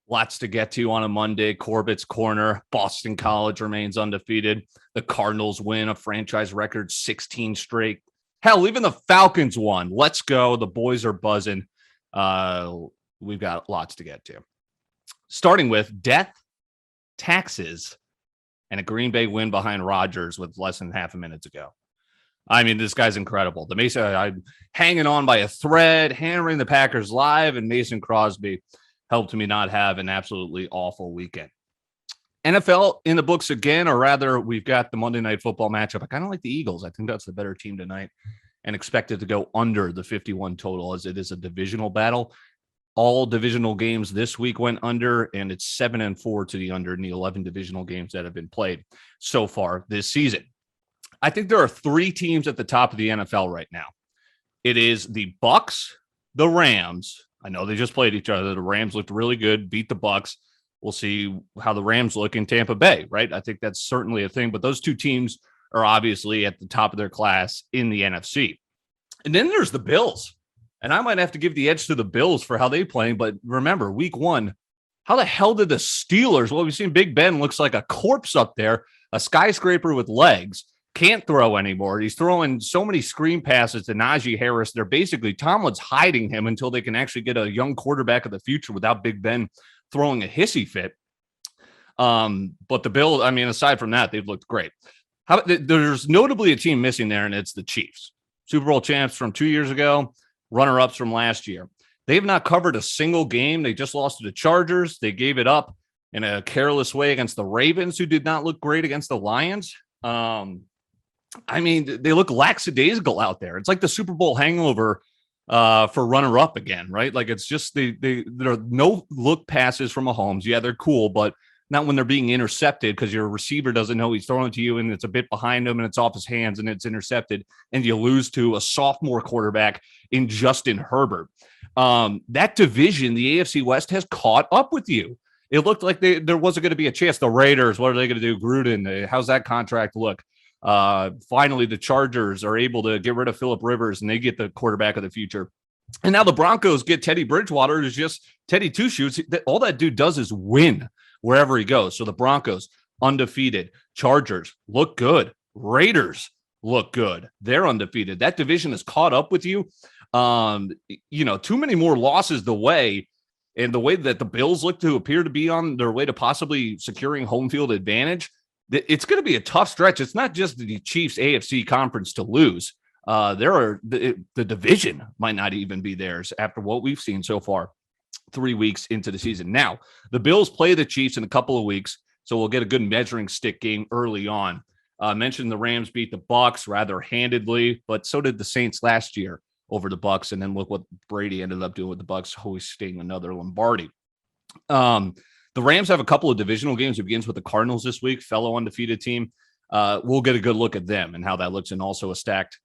Lots to get to on a Monday. Corbet's Corner. Boston College remains undefeated. The Cardinals win a franchise record 16 straight. Hell, even the Falcons won. Let's go. The boys are buzzing. We've got lots to get to. Starting with death, taxes, and a Green Bay win behind Rodgers with less than half a minute to go. I mean, this guy's incredible. The Mason, I'm hanging on by a thread, hammering the Packers live, and Mason Crosby helped me not have an absolutely awful weekend. NFL in the books again, or rather, we've got the Monday Night Football matchup. I kind of like the Eagles. I think that's the better team tonight and expect it to go under the 51 total as it is a divisional battle. All divisional games this week went under, and it's 7-4 to the under in the 11 divisional games that have been played so far this season. I think there are three teams at the top of the NFL right now. It is the Bucs, the Rams. I know they just played each other. The Rams looked really good, beat the Bucs. We'll see how the Rams look in Tampa Bay, right? I think that's certainly a thing, but those two teams are obviously at the top of their class in the NFC. And then there's the Bills. And I might have to give the edge to the Bills for how they play. But remember, week one, how the hell did the Steelers? Well, we've seen Big Ben looks like a corpse up there, a skyscraper with legs, can't throw anymore. He's throwing so many screen passes to Najee Harris. They're basically, Tomlin's hiding him until they can actually get a young quarterback of the future without Big Ben throwing a hissy fit. But the Bills, I mean, aside from that, they've looked great. There's notably a team missing there, and it's the Chiefs. Super Bowl champs from 2 years ago, runner-ups from last year. They have not covered a single game. They just lost to the Chargers. They gave it up in a careless way against the Ravens, who did not look great against the Lions. I mean, they look lackadaisical out there. It's like the Super Bowl hangover for runner-up again, right? Like it's just there are no look passes from Mahomes. Yeah, they're cool, but not when they're being intercepted because your receiver doesn't know he's throwing to you and it's a bit behind him and it's off his hands and it's intercepted and you lose to a sophomore quarterback in Justin Herbert. That division, the AFC West, has caught up with you. It looked like there wasn't going to be a chance. The Raiders, what are they going to do? Gruden, how's that contract look? Finally, the Chargers are able to get rid of Phillip Rivers and they get the quarterback of the future. And now the Broncos get Teddy Bridgewater, who's just Teddy Two Shoes. All that dude does is win wherever he goes. So the Broncos, undefeated. Chargers look good. Raiders look good. They're undefeated. That division has caught up with you. Too many more losses the way, and the way that the Bills look to appear to be on their way to possibly securing home field advantage. It's going to be a tough stretch. It's not just the Chiefs AFC conference to lose. The division might not even be theirs after what we've seen so far 3 weeks into the season. Now, the Bills play the Chiefs in a couple of weeks, so we'll get a good measuring stick game early on. Mentioned the Rams beat the Bucs rather handedly, but so did the Saints last year over the Bucs. And then look what Brady ended up doing with the Bucs, hoisting another Lombardi. The Rams have a couple of divisional games. It begins with the Cardinals this week, fellow undefeated team. We'll get a good look at them and how that looks, and also a stacked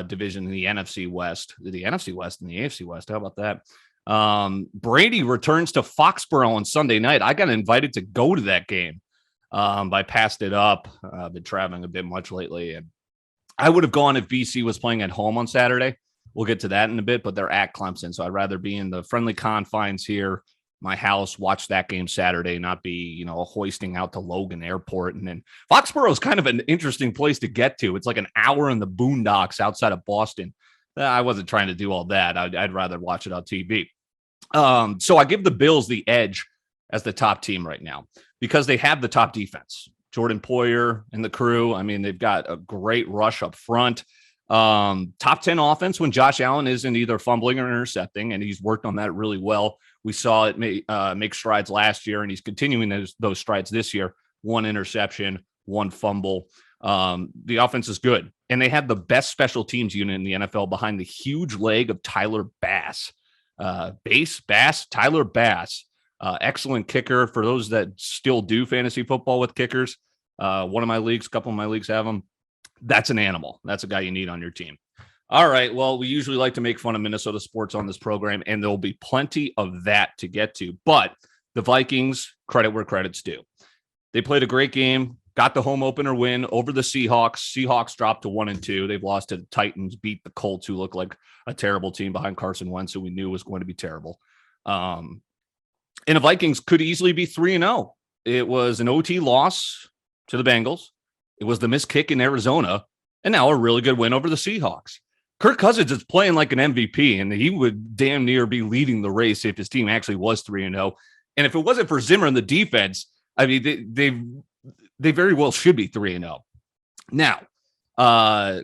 division in the NFC West, and the AFC West. How about that? Brady returns to Foxborough on Sunday night. I got invited to go to that game. I passed it up. I've been traveling a bit much lately, and I would have gone if BC was playing at home on Saturday. We'll get to that in a bit, but they're at Clemson, so I'd rather be in the friendly confines here, my house, watch that game Saturday, not be, hoisting out to Logan Airport. And then Foxborough is kind of an interesting place to get to. It's like an hour in the boondocks outside of Boston. I wasn't trying to do all that. I'd rather watch it on TV. So I give the Bills the edge as the top team right now because they have the top defense. Jordan Poyer and the crew. I mean, they've got a great rush up front. Top 10 offense when Josh Allen isn't either fumbling or intercepting, and he's worked on that really well. We saw it make strides last year, and he's continuing those strides this year. 1 interception, 1 fumble. The offense is good, and they have the best special teams unit in the NFL behind the huge leg of Tyler Bass. Tyler Bass, excellent kicker for those that still do fantasy football with kickers. One of my leagues, a couple of my leagues have them. That's an animal. That's a guy you need on your team. All right. Well, we usually like to make fun of Minnesota sports on this program, and there'll be plenty of that to get to. But the Vikings, credit where credit's due. They played a great game, got the home opener win over the Seahawks. Seahawks dropped to 1-2. They've lost to the Titans, beat the Colts, who look like a terrible team behind Carson Wentz, who we knew was going to be terrible. And the Vikings could easily be 3-0. It was an OT loss to the Bengals. It was the missed kick in Arizona. And now a really good win over the Seahawks. Kirk Cousins is playing like an MVP, and he would damn near be leading the race if his team actually was 3-0. And if it wasn't for Zimmer and the defense, I mean, they very well should be 3-0. Now,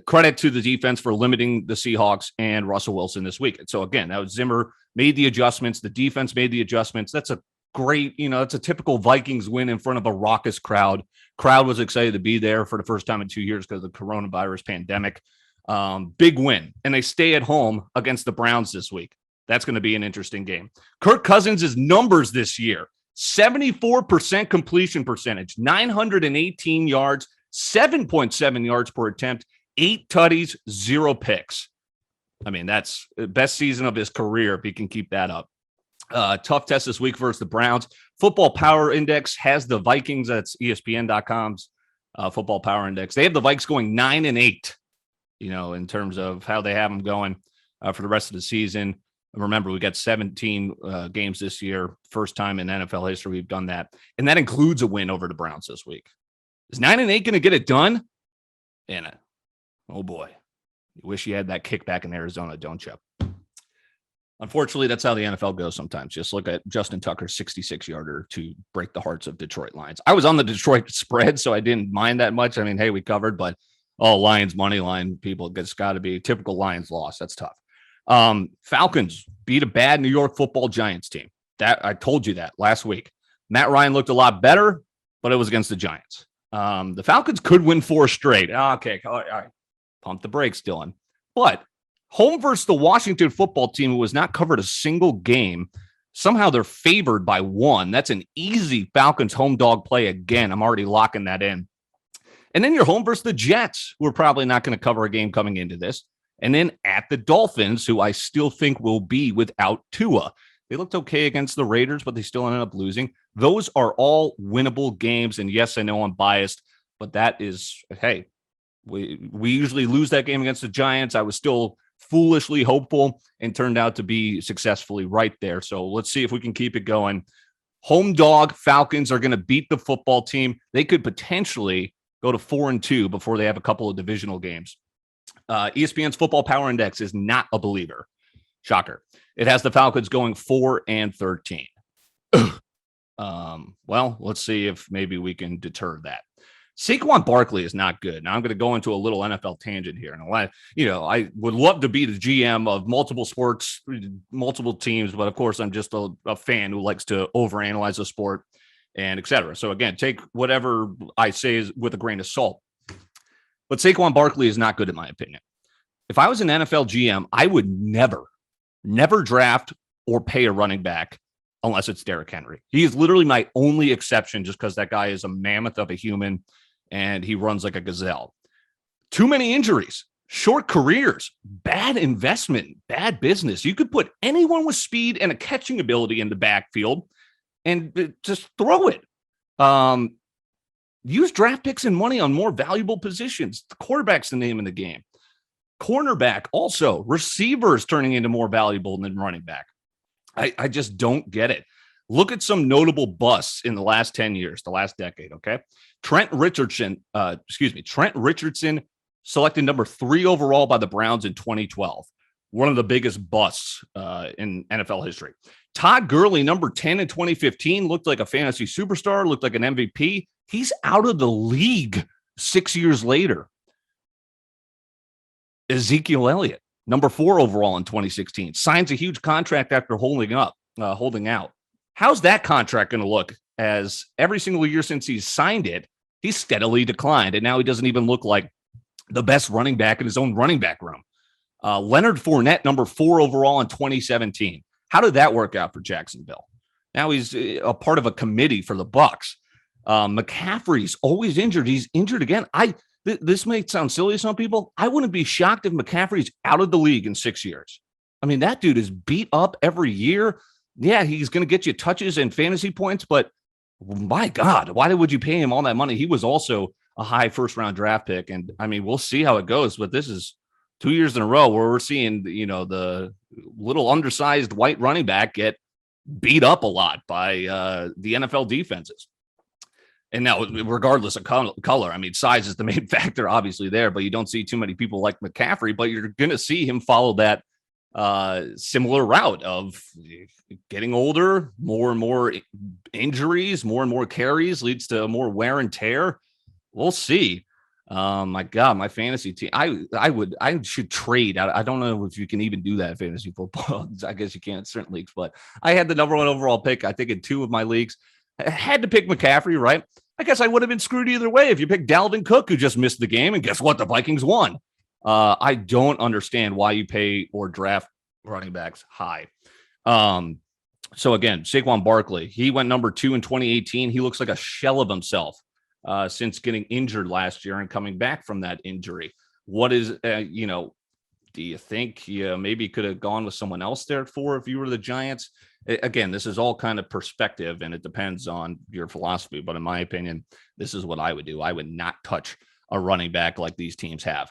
credit to the defense for limiting the Seahawks and Russell Wilson this week. So again, that was Zimmer made the adjustments. The defense made the adjustments. That's a great, it's a typical Vikings win in front of a raucous crowd. Crowd was excited to be there for the first time in 2 years because of the coronavirus pandemic. Big win. And they stay at home against the Browns this week. That's going to be an interesting game. Kirk Cousins' numbers this year, 74% completion percentage, 918 yards, 7.7 yards per attempt, 8 tutties, 0 picks. I mean, that's the best season of his career if he can keep that up. Tough test this week versus the Browns. Football Power Index has the Vikings. That's ESPN.com's Football Power Index. They have the Vikes going 9-8, in terms of how they have them going for the rest of the season. And remember, we got 17 games this year. First time in NFL history we've done that. And that includes a win over the Browns this week. Is 9-8 going to get it done? And oh boy, you wish you had that kickback in Arizona, don't you? Unfortunately, that's how the NFL goes sometimes. Just look at Justin Tucker's 66-yarder to break the hearts of Detroit Lions. I was on the Detroit spread, so I didn't mind that much. I mean, hey, we covered, but Lions money line, people, it's got to be typical Lions loss. That's tough. Falcons beat a bad New York Football Giants team. That I told you that last week. Matt Ryan looked a lot better, but it was against the Giants. The Falcons could win 4 straight. Okay, all right. Pump the brakes, Dylan. But home versus the Washington football team, who has not covered a single game. Somehow they're favored by 1. That's an easy Falcons home dog play again. I'm already locking that in. And then you're home versus the Jets, who are probably not going to cover a game coming into this. And then at the Dolphins, who I still think will be without Tua. They looked okay against the Raiders, but they still ended up losing. Those are all winnable games. And yes, I know I'm biased, but that is, hey, we usually lose that game against the Giants. I was still foolishly hopeful and turned out to be successfully right there. So let's see if we can keep it going. Home dog Falcons are going to beat the football team. They could potentially go to 4-2 before they have a couple of divisional games. ESPN's Football Power Index is not a believer. Shocker. It has the Falcons going 4-13. Well, let's see if maybe we can deter that. Saquon Barkley is not good. Now I'm going to go into a little NFL tangent here. And I would love to be the GM of multiple sports, multiple teams, but of course I'm just a fan who likes to overanalyze a sport and et cetera. So again, take whatever I say is with a grain of salt. But Saquon Barkley is not good in my opinion. If I was an NFL GM, I would never draft or pay a running back unless it's Derrick Henry. He is literally my only exception just because that guy is a mammoth of a human and he runs like a gazelle. Too many injuries, short careers, bad investment, bad business. You could put anyone with speed and a catching ability in the backfield and just throw it. Use draft picks and money on more valuable positions. The quarterback's the name of the game. Cornerback also. Receivers turning into more valuable than running back. I just don't get it. Look at some notable busts in the last 10 years, the last decade, okay? Trent Richardson, selected number 3 overall by the Browns in 2012. One of the biggest busts in NFL history. Todd Gurley, number 10 in 2015, looked like a fantasy superstar, looked like an MVP. He's out of the league 6 years later. Ezekiel Elliott, number 4 overall in 2016, signs a huge contract after holding out. How's that contract going to look as every single year since he's signed it, he's steadily declined, and now he doesn't even look like the best running back in his own running back room. Leonard Fournette, number 4 overall in 2017. How did that work out for Jacksonville? Now he's a part of a committee for the Bucks. McCaffrey's always injured. He's injured again. This may sound silly to some people. I wouldn't be shocked if McCaffrey's out of the league in 6 years. I mean, that dude is beat up every year. Yeah, he's going to get you touches and fantasy points, but my God, why would you pay him all that money? He was also a high first-round draft pick, and I mean, we'll see how it goes, but this is 2 years in a row where we're seeing, the little undersized white running back get beat up a lot by the NFL defenses. And now, regardless of color, I mean, size is the main factor, obviously, there, but you don't see too many people like McCaffrey, but you're going to see him follow that similar route of getting older, more and more injuries, more and more carries leads to more wear and tear. We'll see. My God, my fantasy team. I should trade. I don't know if you can even do that in fantasy football. I guess you can't in certain leagues, but I had the number 1 overall pick, I think, in 2 of my leagues. I had to pick McCaffrey, right? I guess I would have been screwed either way if you picked Dalvin Cook, who just missed the game, and guess what? The Vikings won. I don't understand why you pay or draft running backs high. So again, Saquon Barkley, he went number 2 in 2018. He looks like a shell of himself since getting injured last year and coming back from that injury. What is, do you think maybe could have gone with someone else there at 4 if you were the Giants? Again, this is all kind of perspective, and it depends on your philosophy. But in my opinion, this is what I would do. I would not touch a running back like these teams have.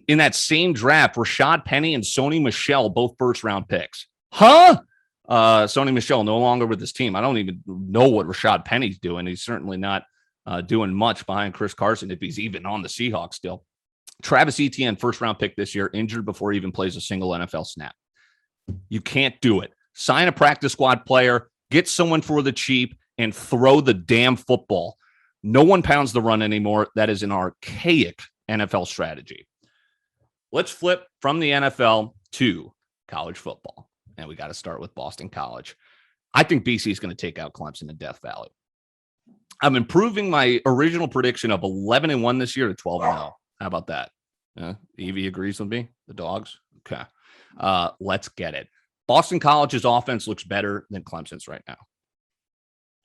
In that same draft, Rashad Penny and Sony Michel, both first-round picks. Huh? Sony Michel no longer with this team. I don't even know what Rashad Penny's doing. He's certainly not doing much behind Chris Carson, if he's even on the Seahawks still. Travis Etienne, first-round pick this year, injured before he even plays a single NFL snap. You can't do it. Sign a practice squad player, get someone for the cheap, and throw the damn football. No one pounds the run anymore. That is an archaic NFL strategy. Let's flip from the NFL to college football. And we got to start with Boston College. I think BC is going to take out Clemson in Death Valley. I'm improving my original prediction of 11-1 this year to 12-0. How about that? Evie agrees with me. The Dogs. Okay. Let's get it. Boston College's offense looks better than Clemson's right now.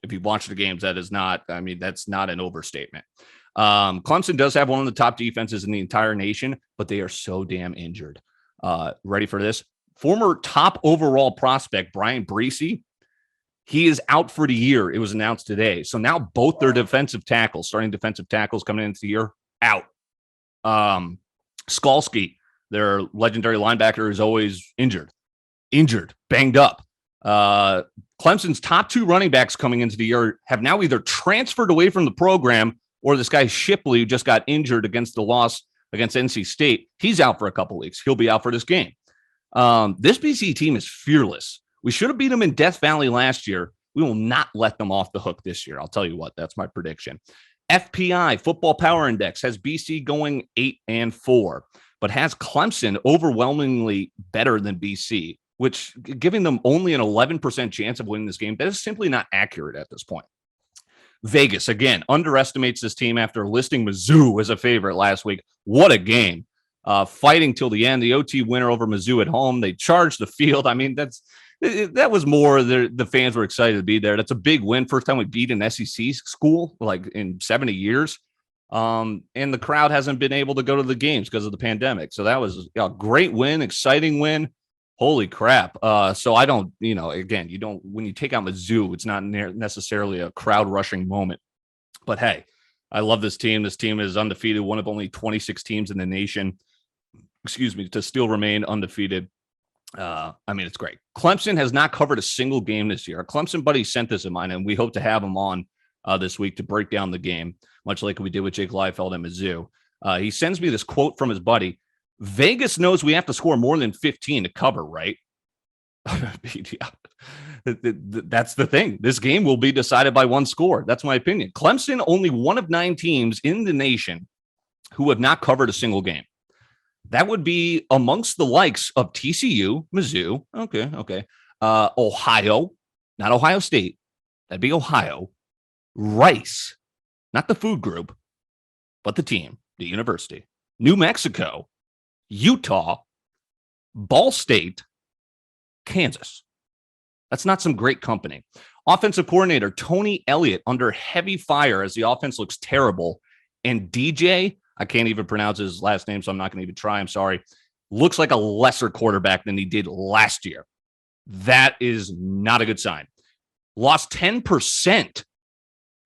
If you watch the games, that's not an overstatement. Clemson does have one of the top defenses in the entire nation, but they are so damn injured. Ready for this? Former top overall prospect, Brian Breesy, he is out for the year. It was announced today. So now both their starting defensive tackles coming into the year, out. Skalski, their legendary linebacker, is always injured, banged up. Clemson's top 2 running backs coming into the year have now either transferred away from the program, or this guy Shipley, who just got injured against the loss against NC State, he's out for a couple weeks. He'll be out for this game. This BC team is fearless. We should have beat them in Death Valley last year. We will not let them off the hook this year. I'll tell you what, that's my prediction. FPI, Football Power Index, has BC going 8-4, but has Clemson overwhelmingly better than BC, which, giving them only an 11% chance of winning this game, that is simply not accurate at this point. Vegas, again, underestimates this team after listing Mizzou as a favorite last week. What a game. Fighting till the end. The OT winner over Mizzou at home. They charged the field. I mean, that was more the fans were excited to be there. That's a big win. First time we beat an SEC school like in 70 years. And the crowd hasn't been able to go to the games because of the pandemic. So that was a great win, exciting win. Holy crap. So I don't, again, you don't, when you take out Mizzou, it's not necessarily a crowd rushing moment. But hey, I love this team. This team is undefeated, one of only 26 teams in the nation, to still remain undefeated. It's great. Clemson has not covered a single game this year. A Clemson buddy sent this in mine, and we hope to have him on this week to break down the game, much like we did with Jake Liefeld and Mizzou. He sends me this quote from his buddy. Vegas knows we have to score more than 15 to cover, right? Yeah. That's the thing. This game will be decided by one score. That's my opinion. Clemson, only one of 9 teams in the nation who have not covered a single game. That would be amongst the likes of TCU, Mizzou, okay, Ohio, not Ohio State. That'd be Ohio. Rice, not the food group, but the team, the university. New Mexico, Utah, Ball State, Kansas. That's not some great company. Offensive coordinator Tony Elliott under heavy fire as the offense looks terrible. And DJ, I can't even pronounce his last name, so I'm not going to even try. I'm sorry. Looks like a lesser quarterback than he did last year. That is not a good sign. Lost 10%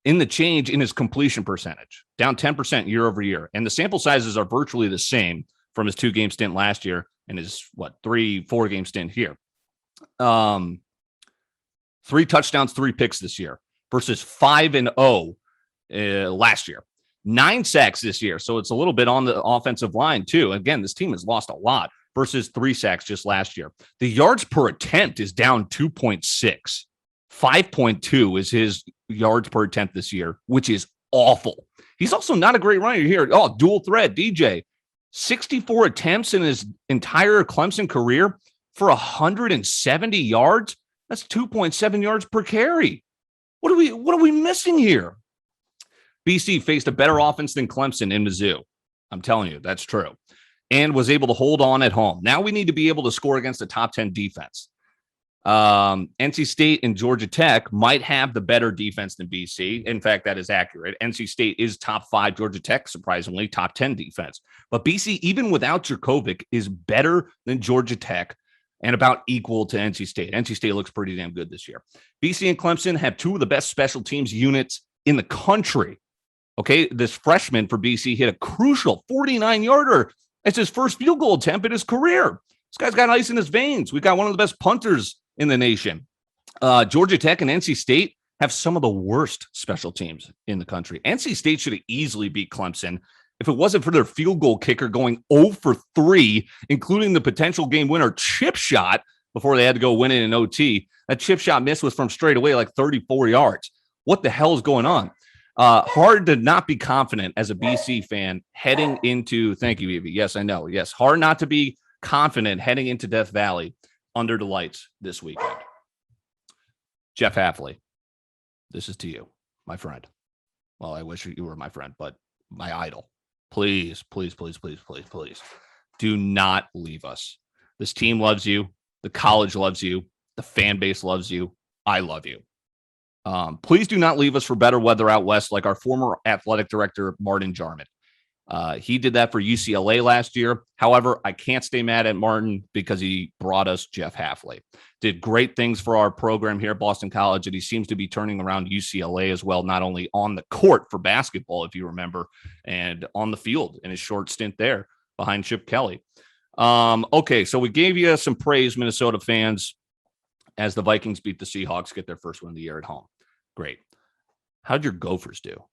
in the change in his completion percentage, down 10% year over year. And the sample sizes are virtually the same from his 2-game stint last year and his 3-4 game stint here. 3 touchdowns, 3 picks this year versus 5-0 last year. 9 sacks this year. So it's a little bit on the offensive line too. Again, this team has lost a lot versus 3 sacks just last year. The yards per attempt is down 2.6. 5.2 is his yards per attempt this year, which is awful. He's also not a great runner here. Oh, dual threat, DJ. 64 attempts in his entire Clemson career for 170 yards. That's 2.7 yards per carry. What are we missing here? BC faced a better offense than Clemson in Mizzou. I'm telling you, that's true. And was able to hold on at home. Now we need to be able to score against a top 10 defense. NC State and Georgia Tech might have the better defense than BC. In fact, that is accurate. NC State is top 5. Georgia Tech, surprisingly, top 10 defense. But BC, even without Jurkovec, is better than Georgia Tech and about equal to NC State. NC State looks pretty damn good this year. BC and Clemson have 2 of the best special teams units in the country. Okay, this freshman for BC hit a crucial 49-yarder. It's his first field goal attempt in his career. This guy's got ice in his veins. We got one of the best punters in the nation. Georgia Tech and NC State have some of the worst special teams in the country. NC State should have easily beat Clemson if it wasn't for their field goal kicker going 0 for 3, including the potential game winner chip shot before they had to go win it in OT. That chip shot miss was from straight away like 34 yards. What the hell is going on? Hard to not be confident as a BC fan heading into, thank you, Evie. Yes, I know. Yes, hard not to be confident heading into Death Valley under the lights this weekend. Jeff Hafley, this is to you, my friend. Well, I wish you were my friend, but my idol. Please, please, please, please, please, please do not leave us. This team loves you. The college loves you. The fan base loves you. I love you. Please do not leave us for better weather out west like our former athletic director, Martin Jarman. He did that for UCLA last year. However, I can't stay mad at Martin because he brought us Jeff Hafley. Did great things for our program here at Boston College, and he seems to be turning around UCLA as well, not only on the court for basketball, if you remember, and on the field in his short stint there behind Chip Kelly. Okay, so we gave you some praise, Minnesota fans, as the Vikings beat the Seahawks, get their first win of the year at home. Great. How'd your Gophers do?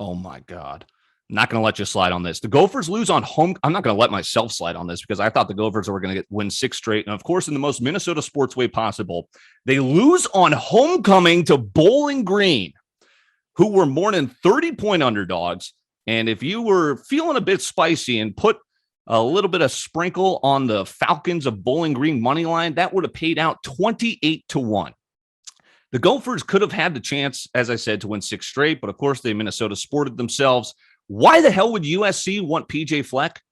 Oh, my God. I'm not going to let you slide on this. The Gophers lose on home. I'm not going to let myself slide on this because I thought the Gophers were going to win 6 straight. And, of course, in the most Minnesota sports way possible, they lose on homecoming to Bowling Green, who were more than 30-point underdogs. And if you were feeling a bit spicy and put a little bit of sprinkle on the Falcons of Bowling Green money line, that would have paid out 28-1. The Gophers could have had the chance, as I said, to win 6 straight, but of course they Minnesota sported themselves. Why the hell would USC want PJ Fleck?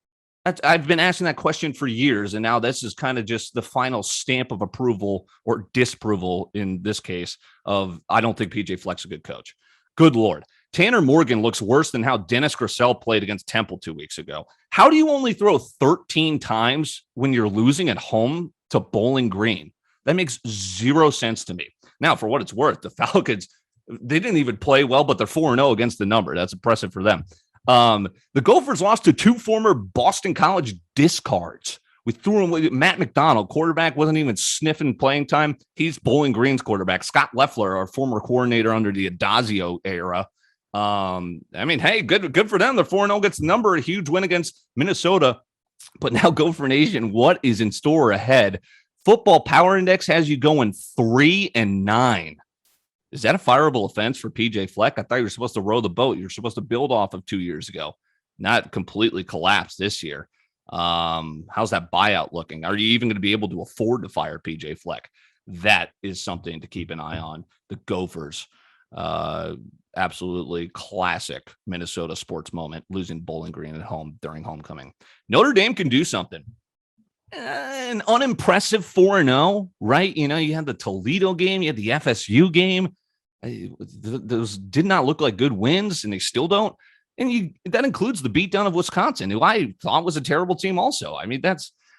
I've been asking that question for years, and now this is kind of just the final stamp of approval or disapproval in this case of I don't think PJ Fleck's a good coach. Good Lord. Tanner Morgan looks worse than how Dennis Grissel played against Temple 2 weeks ago. How do you only throw 13 times when you're losing at home to Bowling Green? That makes 0 sense to me. Now, for what it's worth, the Falcons, they didn't even play well, but they're 4-0 against the number. That's impressive for them. The Gophers lost to 2 former Boston College discards. We threw him. Matt McDonald, quarterback, wasn't even sniffing playing time. He's Bowling Green's quarterback. Scott Loeffler, our former coordinator under the Adazio era. I mean, hey, good for them. They're 4-0 against the number. A huge win against Minnesota. But now Gopher Nation, what is in store ahead? Football Power Index has you going 3-9. Is that a fireable offense for PJ Fleck? I thought you were supposed to row the boat. You're supposed to build off of 2 years ago, not completely collapse this year. How's that buyout looking? Are you even going to be able to afford to fire PJ Fleck? That is something to keep an eye on. The Gophers, absolutely classic Minnesota sports moment, losing Bowling Green at home during homecoming. Notre Dame can do something. An unimpressive 4-0, right? You know, you had the Toledo game, you had the FSU game. Those did not look like good wins, and they still don't. And that includes the beatdown of Wisconsin, who I thought was a terrible team also. I mean,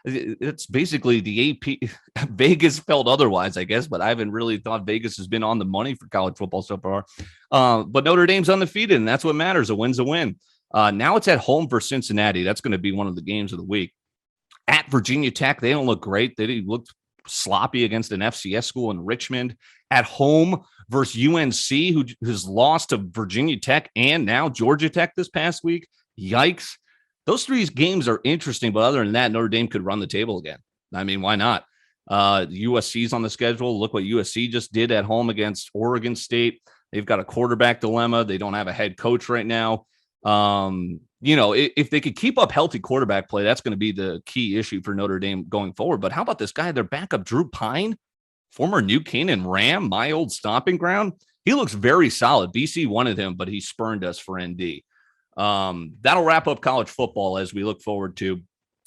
it's basically the AP. Vegas felt otherwise, I guess, but I haven't really thought Vegas has been on the money for college football so far. But Notre Dame's undefeated, and that's what matters. A win's a win. Now it's at home for Cincinnati. That's going to be one of the games of the week. At Virginia Tech, they don't look great. They looked sloppy against an FCS school in Richmond. At home versus UNC, who's lost to Virginia Tech and now Georgia Tech this past week. Yikes. Those three games are interesting, but other than that, Notre Dame could run the table again. I mean, why not? USC's on the schedule. Look what USC just did at home against Oregon State. They've got a quarterback dilemma. They don't have a head coach right now. If they could keep up healthy quarterback play, that's going to be the key issue for Notre Dame going forward. But how about this guy, their backup, Drew Pine, former New Canaan Ram, my old stomping ground? He looks very solid. BC wanted him, but he spurned us for ND. That'll wrap up college football as we look forward to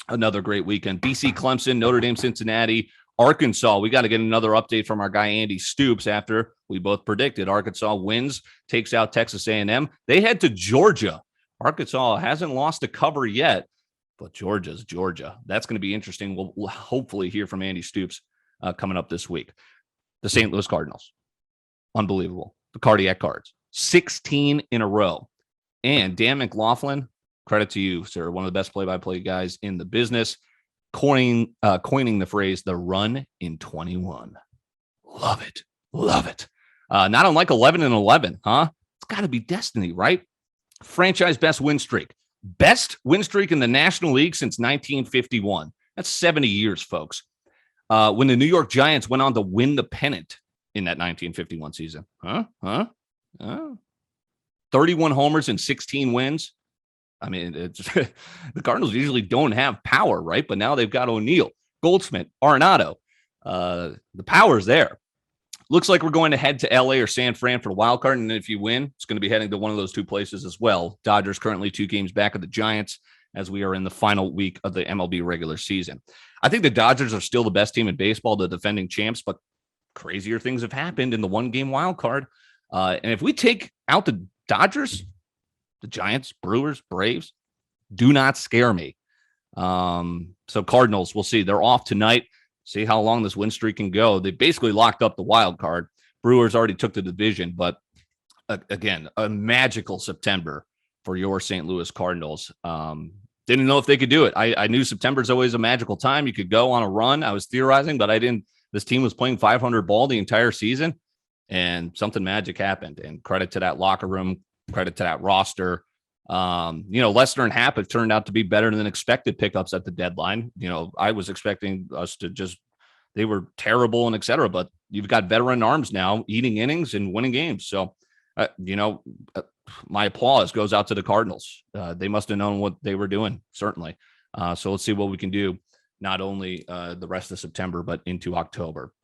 another great weekend. BC, Clemson, Notre Dame, Cincinnati, Arkansas. We got to get another update from our guy Andy Stoops after we both predicted Arkansas wins, takes out Texas A&M. They head to Georgia. Arkansas hasn't lost a cover yet, but Georgia's Georgia. That's going to be interesting. We'll hopefully hear from Andy Stoops coming up this week. The St. Louis Cardinals. Unbelievable. The Cardiac Cards. 16 in a row. And Dan McLaughlin, credit to you, sir. One of the best play-by-play guys in the business. Coining the phrase, the run in 21. Love it. Love it. Not unlike 11 and 11, huh? It's got to be destiny, right? Franchise best win streak. Best win streak in the National League since 1951. That's 70 years, folks. When the New York Giants went on to win the pennant in that 1951 season. 31 homers and 16 wins. I mean, the Cardinals usually don't have power, right? But now they've got O'Neill, Goldschmidt, Arenado. The power's there. Looks like we're going to head to LA or San Fran for the wild card. And if you win, it's going to be heading to one of those two places as well. Dodgers currently 2 games back of the Giants as we are in the final week of the MLB regular season. I think the Dodgers are still the best team in baseball, the defending champs, but crazier things have happened in the 1-game wild card. And if we take out the Dodgers, the Giants, Brewers, Braves do not scare me. So Cardinals, we'll see. They're off tonight. See how long this win streak can go. They basically locked up the wild card. Brewers already took the division, but again, a magical September for your St. Louis Cardinals. Didn't know if they could do it. I knew September is always a magical time. You could go on a run. I was theorizing, but I didn't. This team was playing 500 ball the entire season, and something magic happened. And credit to that locker room, credit to that roster. Lester and Happ have turned out to be better than expected pickups at the deadline. I was expecting us to they were terrible and et cetera, but you've got veteran arms now eating innings and winning games. So, my applause goes out to the Cardinals. They must have known what they were doing, certainly. So let's see what we can do, not only the rest of September, but into October.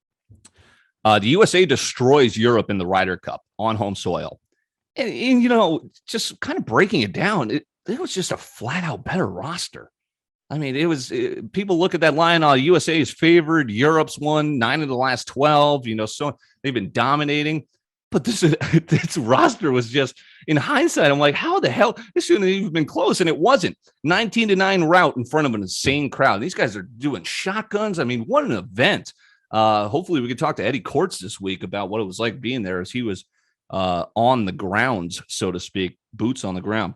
The USA destroys Europe in the Ryder Cup on home soil. And just kind of breaking it down, it was just a flat out better roster. I mean, people look at that line, USA is favored. Europe's won 9 of the last 12, so they've been dominating. But this roster was just, in hindsight, I'm like, how the hell? This shouldn't have even been close. And it wasn't. 19-9 rout in front of an insane crowd. These guys are doing shotguns. I mean, what an event. Hopefully we can talk to Eddie Kortz this week about what it was like being there as he was on the grounds, so to speak, boots on the ground.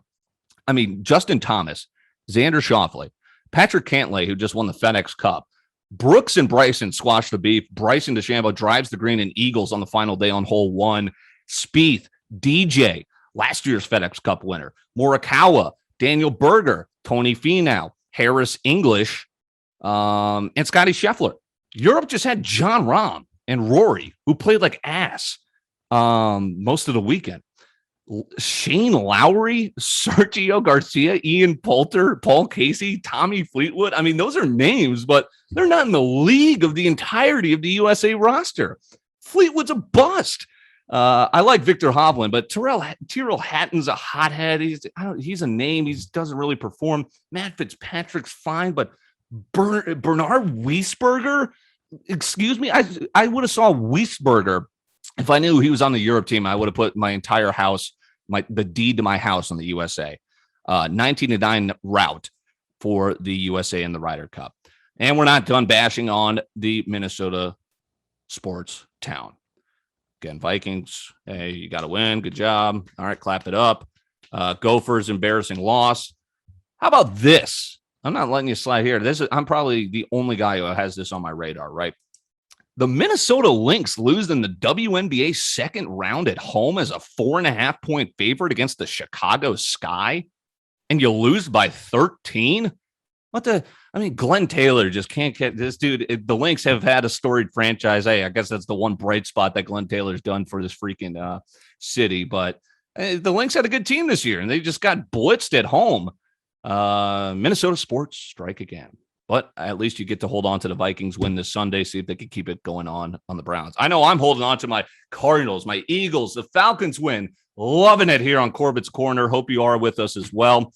I mean, Justin Thomas, Xander Schauffele, Patrick Cantlay, who just won the FedEx Cup, Brooks and Bryson squash the beef. Bryson DeChambeau drives the green and eagles on the final day on hole 1. Spieth, DJ, last year's FedEx Cup winner, Morikawa, Daniel Berger, Tony Finau, Harris English, and Scotty Scheffler. Europe just had John Rahm and Rory, who played like ass most of the weekend. Shane Lowry, Sergio Garcia, Ian Poulter, Paul Casey, Tommy Fleetwood. I mean, those are names, but they're not in the league of the entirety of the USA roster. Fleetwood's a bust. I like Victor Hovland, but Tyrrell Hatton's a hothead. He's a name. He doesn't really perform. Matt Fitzpatrick's fine, but Bernard Wiesberger, excuse me, I would have saw Wiesberger. If I knew he was on the Europe team, I would have put my entire house, the deed to my house on the USA. 19-9 rout for the USA in the Ryder Cup. And we're not done bashing on the Minnesota sports town. Again, Vikings, hey, you got to win. Good job. All right, clap it up. Gophers, embarrassing loss. How about this? I'm not letting you slide here. I'm probably the only guy who has this on my radar, right? The Minnesota Lynx lose in the WNBA second round at home as a 4.5-point favorite against the Chicago Sky, and you lose by 13. Glenn Taylor just can't get this dude. The Lynx have had a storied franchise. Hey, I guess that's the one bright spot that Glenn Taylor's done for this freaking city. But the Lynx had a good team this year, and they just got blitzed at home. Minnesota sports strike again. But at least you get to hold on to the Vikings win this Sunday, see if they can keep it going on the Browns. I know I'm holding on to my Cardinals, my Eagles, the Falcons win. Loving it here on Corbet's Corner. Hope you are with us as well.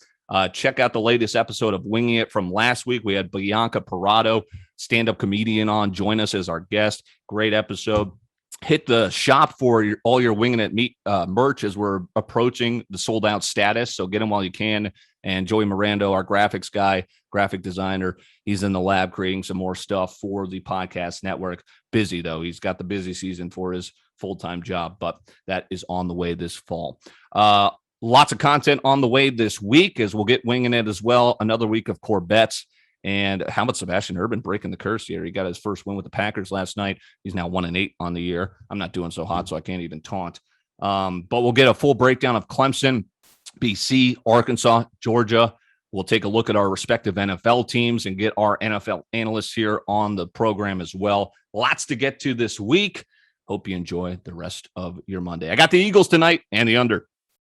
Check out the latest episode of Winging It from last week. We had Bianca Parado, stand-up comedian, on. Join us as our guest. Great episode. Hit the shop for all your Winging It meet merch as we're approaching the sold-out status. So get them while you can. And Joey Mirando, our graphics guy, graphic designer, he's in the lab creating some more stuff for the podcast network. Busy, though. He's got the busy season for his full-time job, but that is on the way this fall. Lots of content on the way this week as we'll get Winging It as well. Another week of Corbets. And how about Sebastian Urban breaking the curse here? He got his first win with the Packers last night. He's now 1-8 on the year. I'm not doing so hot, so I can't even taunt. But we'll get a full breakdown of Clemson, BC, Arkansas, Georgia. We'll take a look at our respective NFL teams and get our NFL analysts here on the program as well. Lots to get to this week. Hope you enjoy the rest of your Monday. I got the Eagles tonight and the under.